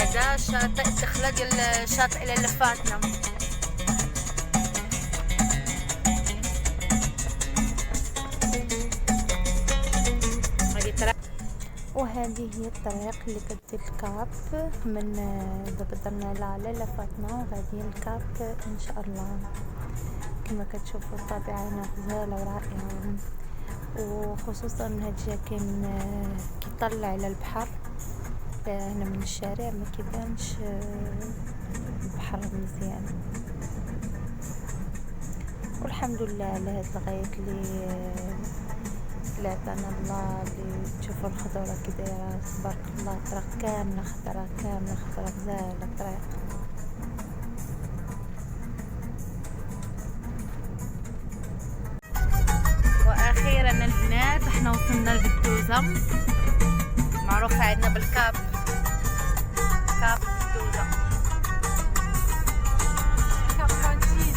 هذا شاطئ تخلق الشاطئ اللي لفاتنا. وهذه هي الطريق اللي كتدي الكاب من دابا درنا لعلى لفاتنا، وهذه الكاب ان شاء الله. كما كتشوفوا الطبيعه هنا غزاله ورائعه، وخصوصا هاد الجهه كاين كيطلع على البحر. هنا من الشارع ما كيبانش البحر مزيان، والحمد لله على هاد الغايات اللي عطانا الله. اللي تشوفوا الخضره كي دايره تبارك الله، الطريق كامله خضره كامله خضره غزاله الطريق. واخيرا البنات احنا وصلنا لبدوزه، معروفه عندنا بالكاب، كاب بدوزه. كاب كانتين.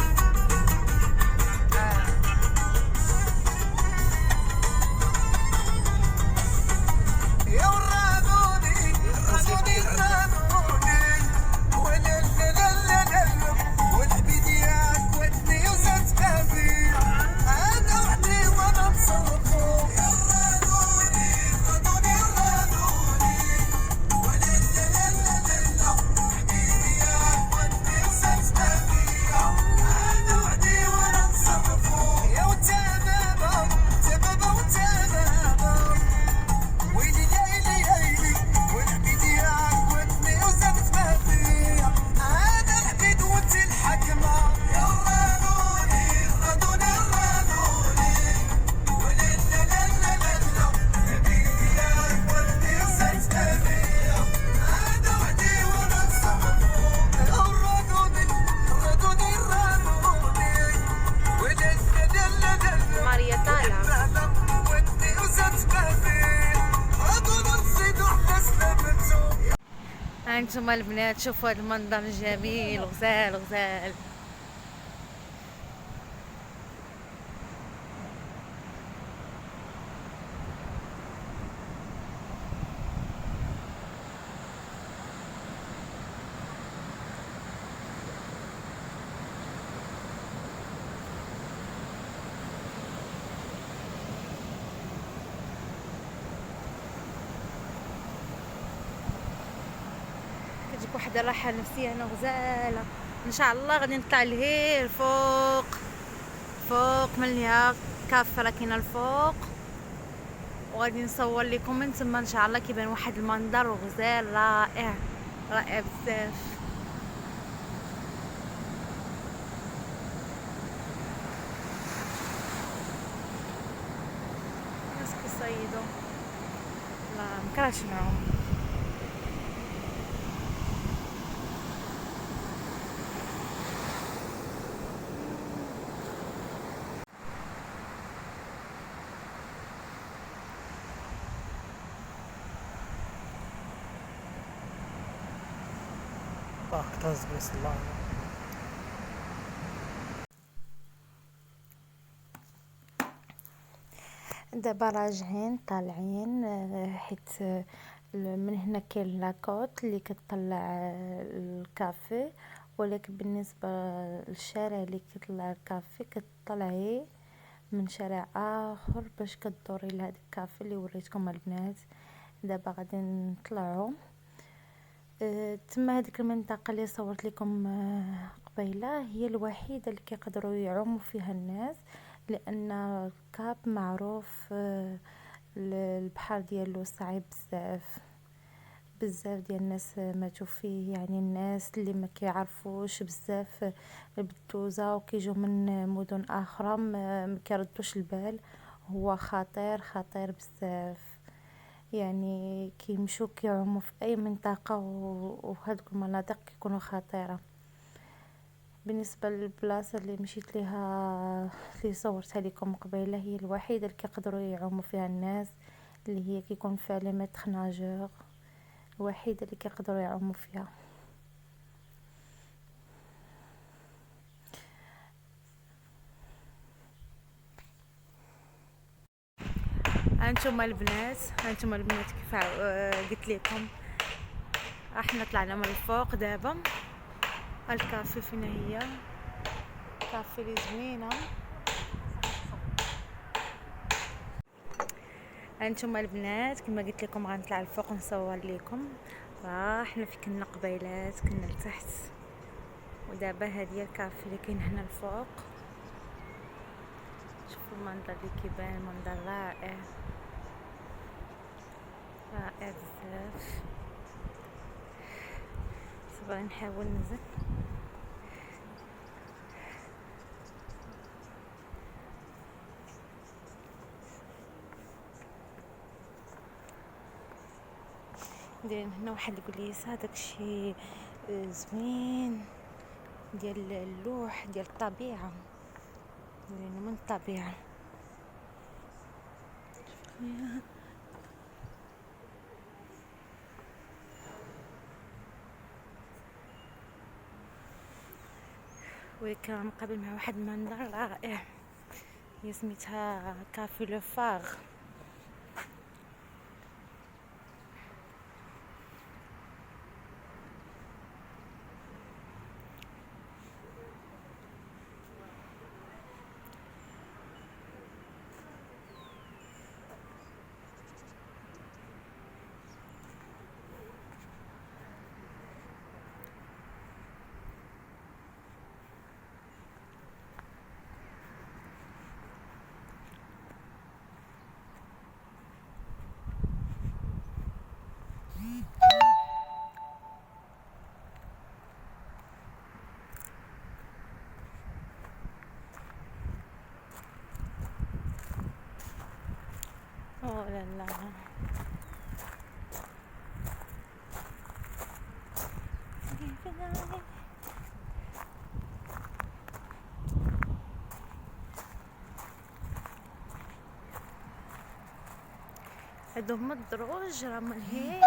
هانتم البنات شوفوا هذا المنظر الجميل، غزال غزال. كتجيك واحد الراحه نفسيه هنا غزاله. ان شاء الله غادي نطلع لهيه الفوق، فوق مليها كافه كاينه الفوق، وغادي نصور لكم من تما ان شاء الله. كيبان واحد المنظر غزال رائع رائع بزاف. الناس كيصيدوا، لا مكرهتش معاهم. اعتز بس الله. دابا راجعين طالعين، حيت من هنا كاين لاكوت اللي كتطلع الكافي، ولكن بالنسبه للشارع اللي كيطلع الكافي كتطلعي من شارع اخر باش كدوري لهاد الكافي اللي وريتكم البنات. دابا غادي نطلعوا تما. هذيك المنطقه اللي صورت لكم قبيله هي الوحيده اللي كيقدروا يعوموا فيها الناس، لان كاب معروف البحر ديالو صعيب بزاف. بزاف ديال الناس ماتوا فيه، يعني الناس اللي ما كيعرفوش بزاف البدوزه وكيجوا من مدن اخرى ما كيردوش البال. هو خطير خطير بزاف، يعني كيمشوا كيعوموا في اي منطقه، وهذوك المناطق كيكونوا خطيره. بالنسبه للبلاصه اللي مشيت ليها اللي صورتها لكم قبيله هي الوحيده اللي كيقدروا يعوموا فيها الناس، اللي هي كيكون فيها لي متر ناجور، الوحيده اللي كيقدروا يعوموا فيها. هانتوما البنات كيف قلت لكم احنا طلعنا من الفوق دابا. الكافي فينا هي كافي لي زوينه. هانتوما البنات كما قلت لكم غنطلع الفوق نصور لكم. احنا في كنا قبيلات كنا لتحت، ودابا هذه الكافي اللي كاين هنا الفوق. شوفوا المنظر اللي كيبان، منظر رائع رائع بزاف. صبري نحاول ننزل. دايرين هنا واحد الكليسة، داكشي زوين ديال اللوح ديال الطبيعة، دايرينو من الطبيعة. وكان مقابل مع واحد المنظر رائع، هي سميتها كافي لو فاغ. اوه لا لا، هادو هما الدروج راه من هي.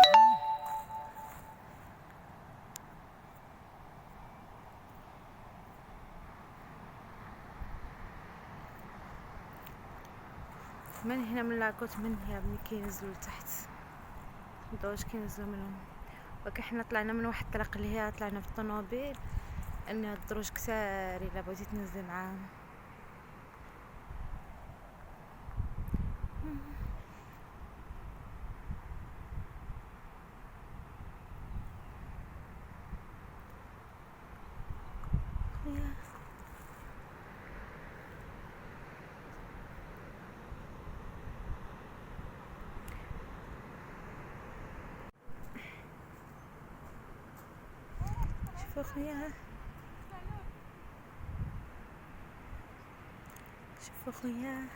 من هنا من لاكوت، من هنا ملي كينزلوا لتحت الدروج كينزلوا منهم. ولكن حنا طلعنا من واحد الطريق اللي هي طلعنا بالطوموبيل، ان الدروج كثار الا بغيتي تنزل معاهم. شوفوا خويا، شوفوا خويا.